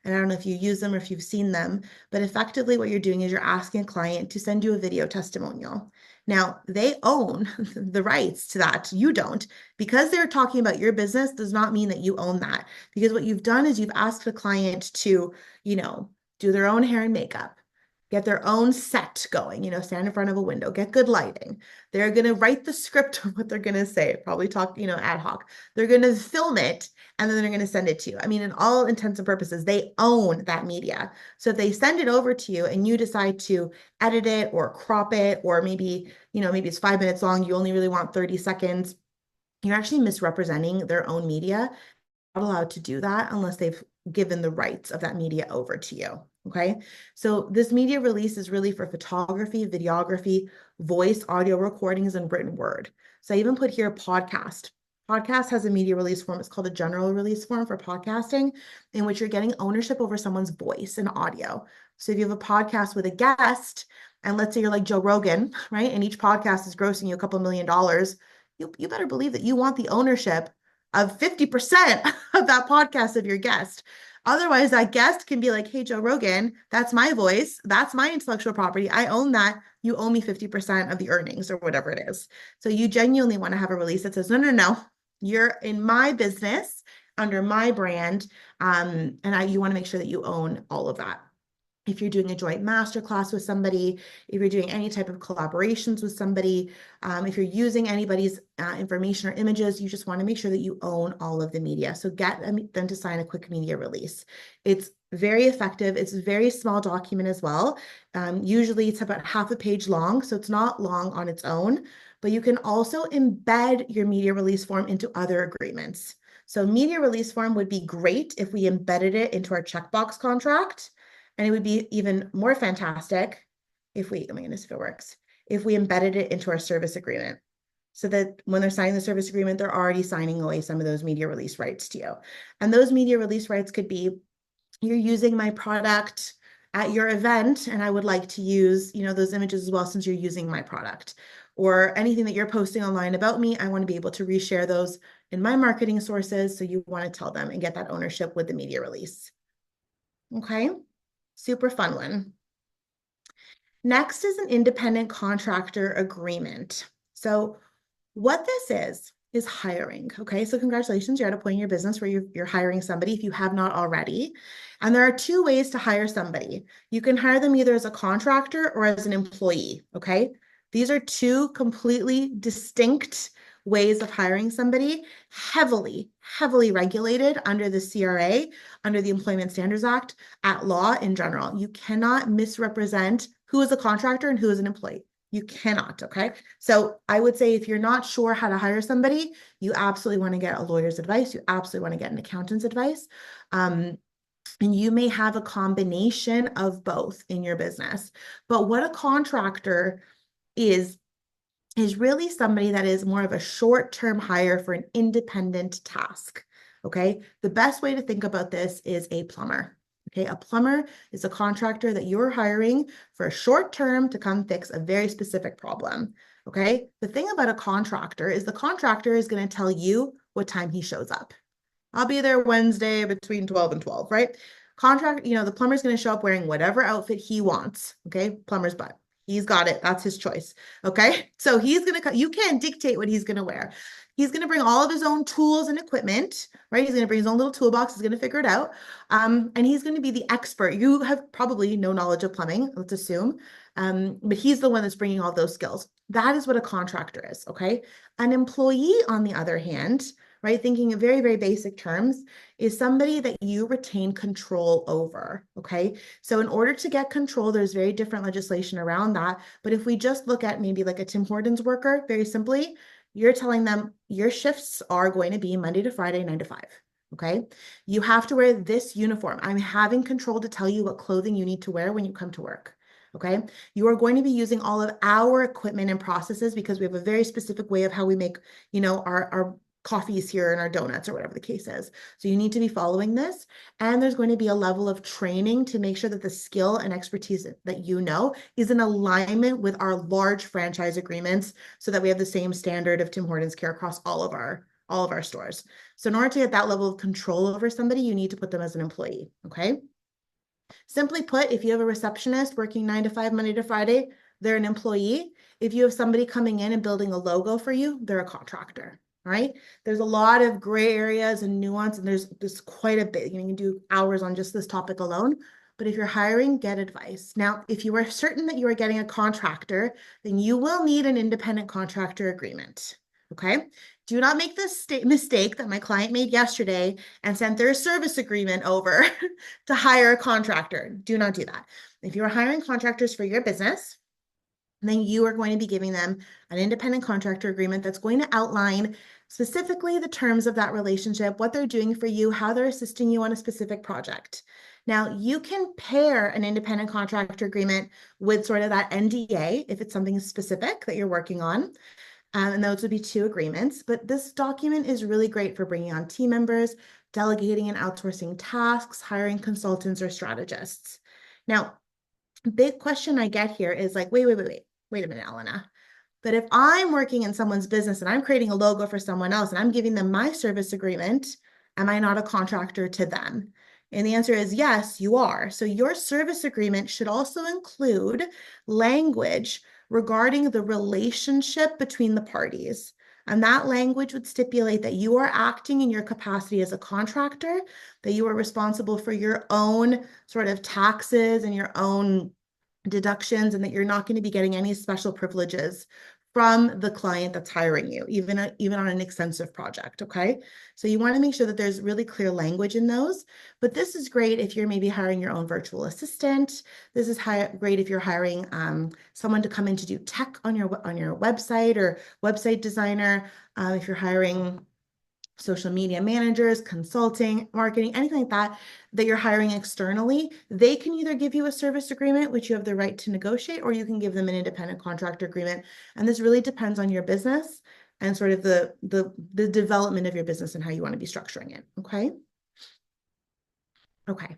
And I don't know if you use them or if you've seen them, but effectively what you're doing is you're asking a client to send you a video testimonial. Now, they own the rights to that. You don't. Because they're talking about your business does not mean that you own that. Because what you've done is you've asked the client to, do their own hair and makeup, get their own set going, stand in front of a window, get good lighting. They're going to write the script of what they're going to say, probably talk, ad hoc. They're going to film it and then they're going to send it to you. I mean, in all intents and purposes, they own that media. So if they send it over to you and you decide to edit it or crop it, or maybe it's 5 minutes long, you only really want 30 seconds, you're actually misrepresenting their own media. Not allowed to do that unless they've given the rights of that media over to you. Okay. So this media release is really for photography, videography, voice, audio recordings, and written word. So I even put here podcast. Podcast has a media release form. It's called a general release form for podcasting, in which you're getting ownership over someone's voice and audio. So if you have a podcast with a guest, and let's say you're like Joe Rogan, right? And each podcast is grossing you a couple $1 million, you better believe that you want the ownership of 50% of that podcast of your guest. Otherwise, that guest can be like, hey, Joe Rogan, that's my voice. That's my intellectual property. I own that. You owe me 50% of the earnings or whatever it is. So you genuinely want to have a release that says, no, no, no, you're in my business under my brand. And you want to make sure that you own all of that. If you're doing a joint masterclass with somebody, if you're doing any type of collaborations with somebody, if you're using anybody's information or images, you just want to make sure that you own all of the media. So get them to sign a quick media release. It's very effective. It's a very small document as well. Usually it's about half a page long, so it's not long on its own, but you can also embed your media release form into other agreements. So media release form would be great if we embedded it into our checkbox contract. And it would be even more fantastic if we, oh my goodness, if it works, if we embedded it into our service agreement, so that when they're signing the service agreement, they're already signing away some of those media release rights to you. And those media release rights could be, you're using my product at your event, and I would like to use, those images as well, since you're using my product. Or anything that you're posting online about me, I want to be able to reshare those in my marketing sources. So you want to tell them and get that ownership with the media release. Okay. Super fun one. Next is an independent contractor agreement. So what this is hiring. Okay, so congratulations, you're at a point in your business where you're hiring somebody if you have not already. And there are two ways to hire somebody. You can hire them either as a contractor or as an employee. Okay, these are two completely distinct ways of hiring somebody, heavily regulated under the CRA, under the Employment Standards Act, at law in general. You cannot misrepresent who is a contractor and who is an employee. You cannot, okay? So I would say if you're not sure how to hire somebody, you absolutely want to get a lawyer's advice. You absolutely want to get an accountant's advice. And you may have a combination of both in your business. But what a contractor is really somebody that is more of a short-term hire for an independent task, okay? The best way to think about this is a plumber, okay? A plumber is a contractor that you're hiring for a short term to come fix a very specific problem, okay? The thing about a contractor is the contractor is going to tell you what time he shows up. I'll be there Wednesday between 12 and 12, right? The plumber's going to show up wearing whatever outfit he wants, okay? Plumber's butt. He's got it. That's his choice. Okay. So he's going to, you can't dictate what he's going to wear. He's going to bring all of his own tools and equipment, right? He's going to bring his own little toolbox. He's going to figure it out. And he's going to be the expert. You have probably no knowledge of plumbing, let's assume. But he's the one that's bringing all those skills. That is what a contractor is. Okay. An employee, on the other hand, right, thinking in very, very basic terms, is somebody that you retain control over, okay? So in order to get control, there's very different legislation around that. But if we just look at maybe like a Tim Hortons worker, very simply, you're telling them your shifts are going to be Monday to Friday, 9 to 5, okay? You have to wear this uniform. I'm having control to tell you what clothing you need to wear when you come to work. Okay, you are going to be using all of our equipment and processes because we have a very specific way of how we make, our coffees here and our donuts or whatever the case is. So you need to be following this. And there's going to be a level of training to make sure that the skill and expertise that is in alignment with our large franchise agreements so that we have the same standard of Tim Hortons care across all of our stores. So in order to get that level of control over somebody, you need to put them as an employee, okay? Simply put, if you have a receptionist working 9 to 5, Monday to Friday, they're an employee. If you have somebody coming in and building a logo for you, they're a contractor. All right. There's a lot of gray areas and nuance, and there's quite a bit. You can do hours on just this topic alone. But if you're hiring, get advice. Now, if you are certain that you are getting a contractor, then you will need an independent contractor agreement. Okay? Do not make this mistake that my client made yesterday and sent their service agreement over to hire a contractor. Do not do that. If you're hiring contractors for your business, then you are going to be giving them an independent contractor agreement that's going to outline specifically the terms of that relationship, what they're doing for you, how they're assisting you on a specific project. Now, you can pair an independent contractor agreement with sort of that NDA if it's something specific that you're working on. And those would be two agreements. But this document is really great for bringing on team members, delegating and outsourcing tasks, hiring consultants or strategists. Now, big question I get here is like, wait a minute, Elena. But if I'm working in someone's business and I'm creating a logo for someone else and I'm giving them my service agreement, am I not a contractor to them? And the answer is yes, you are. So your service agreement should also include language regarding the relationship between the parties. And that language would stipulate that you are acting in your capacity as a contractor, that you are responsible for your own sort of taxes and your own deductions, and that you're not going to be getting any special privileges from the client that's hiring you, even on an extensive project, okay? So you want to make sure that there's really clear language in those, but this is great if you're maybe hiring your own virtual assistant. This is great if you're hiring someone to come in to do tech on your website or website designer, if you're hiring social media managers, consulting, marketing, anything like that, that you're hiring externally, they can either give you a service agreement, which you have the right to negotiate, or you can give them an independent contractor agreement. And this really depends on your business and sort of the development of your business and how you want to be structuring it. Okay. Okay.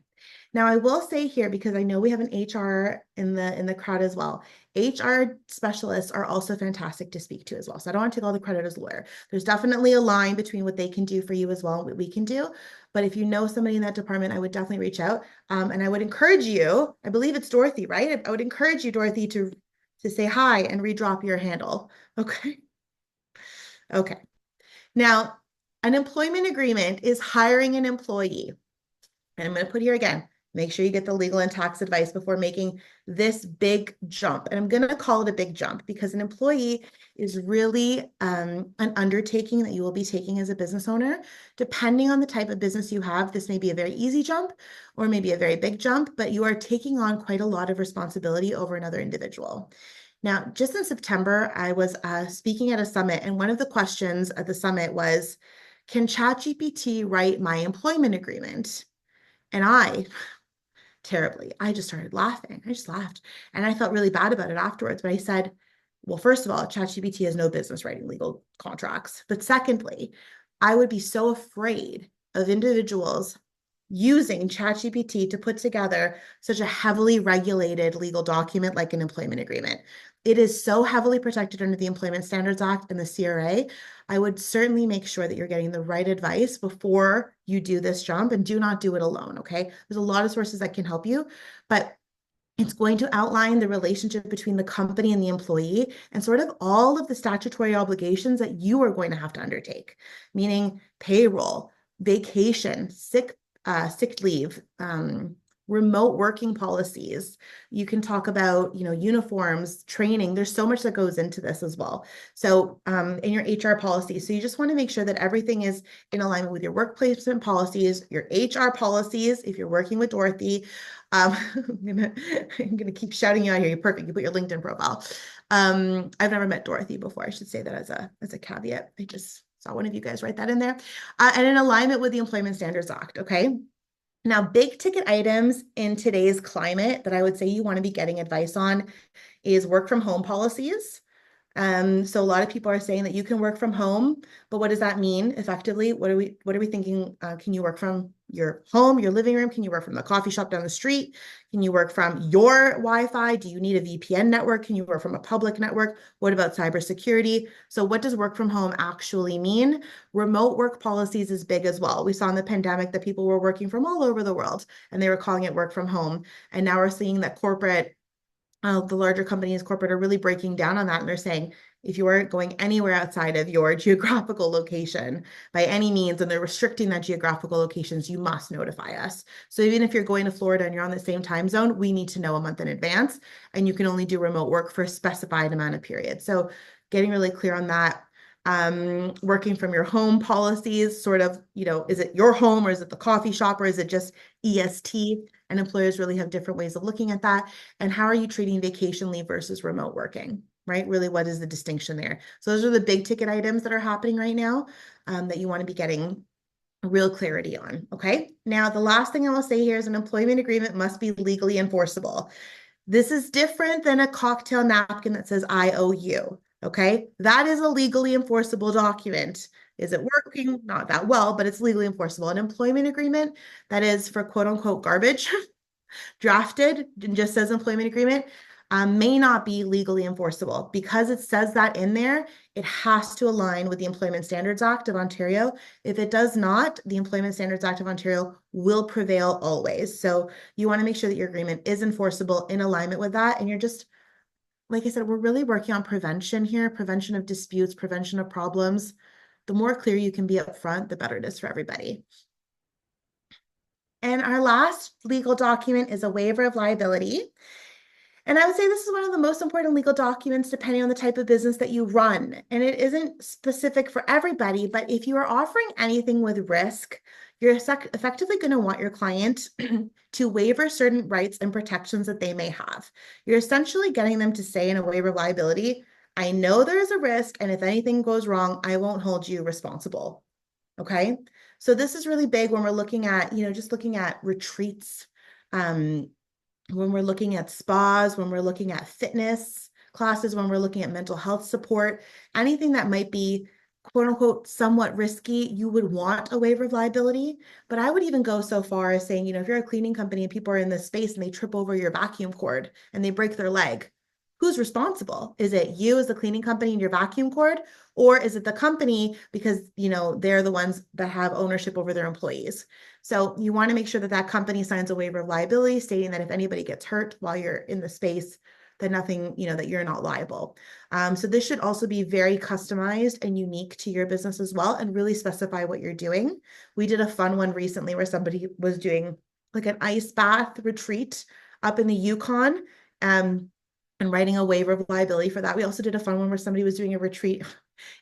Now I will say here, because I know we have an HR in the crowd as well. HR specialists are also fantastic to speak to as well. So I don't want to take all the credit as a lawyer. There's definitely a line between what they can do for you as well and what we can do. But if you know somebody in that department, I would definitely reach out. And I would encourage you, I believe it's Dorothy, right? I would encourage you, Dorothy, to say hi and redrop your handle. Okay. Okay. Now, an employment agreement is hiring an employee. And I'm going to put here again, make sure you get the legal and tax advice before making this big jump. And I'm going to call it a big jump because an employee is really an undertaking that you will be taking as a business owner. Depending on the type of business you have, this may be a very easy jump or maybe a very big jump, but you are taking on quite a lot of responsibility over another individual. Now, just in September, I was speaking at a summit, and one of the questions at the summit was, can ChatGPT write my employment agreement? And I just started laughing. I just laughed. And I felt really bad about it afterwards. But I said, well, first of all, ChatGPT has no business writing legal contracts. But secondly, I would be so afraid of individuals using ChatGPT to put together such a heavily regulated legal document like an employment agreement. It is so heavily protected under the Employment Standards Act and the CRA. I would certainly make sure that you're getting the right advice before you do this jump, and do not do it alone, okay? There's a lot of sources that can help you, but it's going to outline the relationship between the company and the employee and sort of all of the statutory obligations that you are going to have to undertake, meaning payroll, vacation, sick leave, remote working policies. You can talk about, uniforms, training. There's so much that goes into this as well. So in your HR policies, so you just want to make sure that everything is in alignment with your work placement policies, your HR policies, if you're working with Dorothy. I'm gonna keep shouting you out here. You're perfect. You put your LinkedIn profile. I've never met Dorothy before. I should say that as a caveat. I just saw one of you guys write that in there. And in alignment with the Employment Standards Act, okay? Now, big ticket items in today's climate that I would say you want to be getting advice on is work from home policies. So a lot of people are saying that you can work from home, but what does that mean effectively? What are we thinking? Can you work from your home, your living room? Can you work from the coffee shop down the street? Can you work from your Wi-Fi? Do you need a VPN network? Can you work from a public network? What about cybersecurity? So what does work from home actually mean? Remote work policies is big as well. We saw in the pandemic that people were working from all over the world and they were calling it work from home. And now we're seeing that the larger companies, corporate, are really breaking down on that. And they're saying, if you are going anywhere outside of your geographical location by any means, and they're restricting that geographical locations, you must notify us. So even if you're going to Florida and you're on the same time zone, we need to know a month in advance, and you can only do remote work for a specified amount of period. So getting really clear on that. Working from your home policies, sort of, is it your home or is it the coffee shop or is it just EST? And employers really have different ways of looking at that. And how are you treating vacation leave versus remote working, right? Really, what is the distinction there? So those are the big ticket items that are happening right now that you want to be getting real clarity on, okay? Now, the last thing I will say here is an employment agreement must be legally enforceable. This is different than a cocktail napkin that says, I owe you. Okay, that is a legally enforceable document. Is it working? Not that well, but it's legally enforceable. An employment agreement that is for quote unquote garbage, drafted and just says employment agreement, may not be legally enforceable. Because it says that in there, it has to align with the Employment Standards Act of Ontario. If it does not, the Employment Standards Act of Ontario will prevail always. So you want to make sure that your agreement is enforceable in alignment with that. And you're just, like I said, we're really working on prevention here, prevention of disputes, prevention of problems. The more clear you can be up front, the better it is for everybody. And our last legal document is a waiver of liability. And I would say this is one of the most important legal documents depending on the type of business that you run. And it isn't specific for everybody, but if you are offering anything with risk, you're effectively going to want your client to waiver certain rights and protections that they may have. You're essentially getting them to say in a waiver of liability, I know there is a risk, and if anything goes wrong, I won't hold you responsible. Okay? So this is really big when we're looking at, just looking at retreats, when we're looking at spas, when we're looking at fitness classes, when we're looking at mental health support, anything that might be quote unquote somewhat risky, you would want a waiver of liability. But I would even go so far as saying, if you're a cleaning company and people are in this space and they trip over your vacuum cord and they break their leg, who's responsible? Is it you as the cleaning company and your vacuum cord? Or is it the company because, they're the ones that have ownership over their employees? So you want to make sure that that company signs a waiver of liability stating that if anybody gets hurt while you're in the space, that nothing, that you're not liable. So this should also be very customized and unique to your business as well and really specify what you're doing. We did a fun one recently where somebody was doing like an ice bath retreat up in the Yukon. And writing a waiver of liability for that. We also did a fun one where somebody was doing a retreat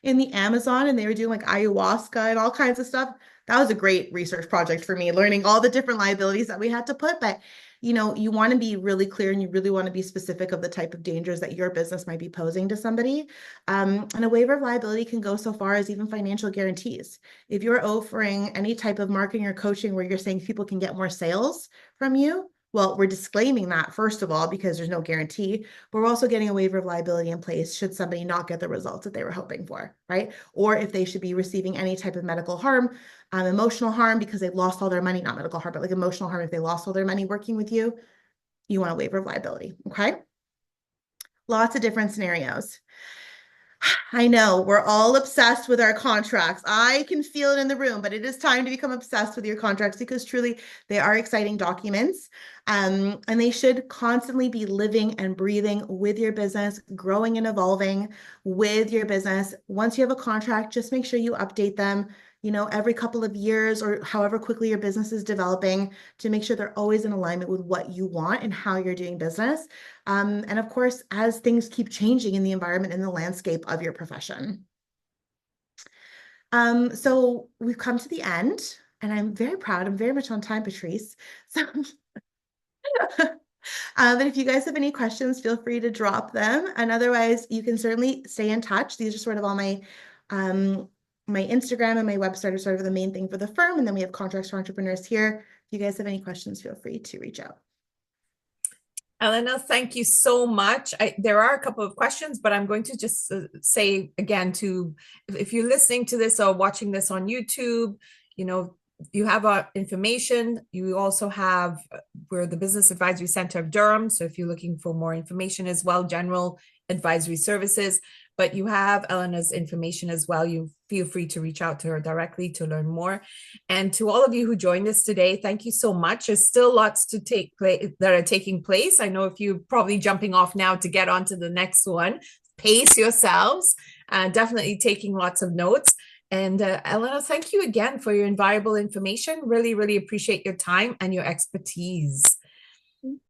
in the Amazon and they were doing like ayahuasca and all kinds of stuff. That was a great research project for me, learning all the different liabilities that we had to put. But, you want to be really clear and you really want to be specific of the type of dangers that your business might be posing to somebody. And a waiver of liability can go so far as even financial guarantees. If you're offering any type of marketing or coaching where you're saying people can get more sales from you, well, we're disclaiming that, first of all, because there's no guarantee, but we're also getting a waiver of liability in place should somebody not get the results that they were hoping for, right? Or if they should be receiving any type of medical harm, emotional harm because they've lost all their money, not medical harm, but like emotional harm if they lost all their money working with you, you want a waiver of liability, okay? Lots of different scenarios. I know we're all obsessed with our contracts. I can feel it in the room, but it is time to become obsessed with your contracts because truly they are exciting documents. And they should constantly be living and breathing with your business, growing and evolving with your business. Once you have a contract, just make sure you update them, every couple of years or however quickly your business is developing to make sure they're always in alignment with what you want and how you're doing business. And of course, as things keep changing in the environment and the landscape of your profession. So we've come to the end and I'm very proud. I'm very much on time, Patrice. So but if you guys have any questions, feel free to drop them. And otherwise, you can certainly stay in touch. These are sort of all my my Instagram and my website are sort of the main thing for the firm. And then we have contracts for entrepreneurs here. If you guys have any questions, feel free to reach out. Elena, thank you so much. There are a couple of questions, but I'm going to just say again if you're listening to this or watching this on YouTube, you have our information. You also have, we're the Business Advisory Center of Durham. So if you're looking for more information as well, general advisory services, but you have Elena's information as well. You feel free to reach out to her directly to learn more. And to all of you who joined us today, thank you so much. There's still lots to take place that are taking place. I know if you're probably jumping off now to get on to the next one, pace yourselves, definitely taking lots of notes. And Elena, thank you again for your invaluable information. Really, really appreciate your time and your expertise.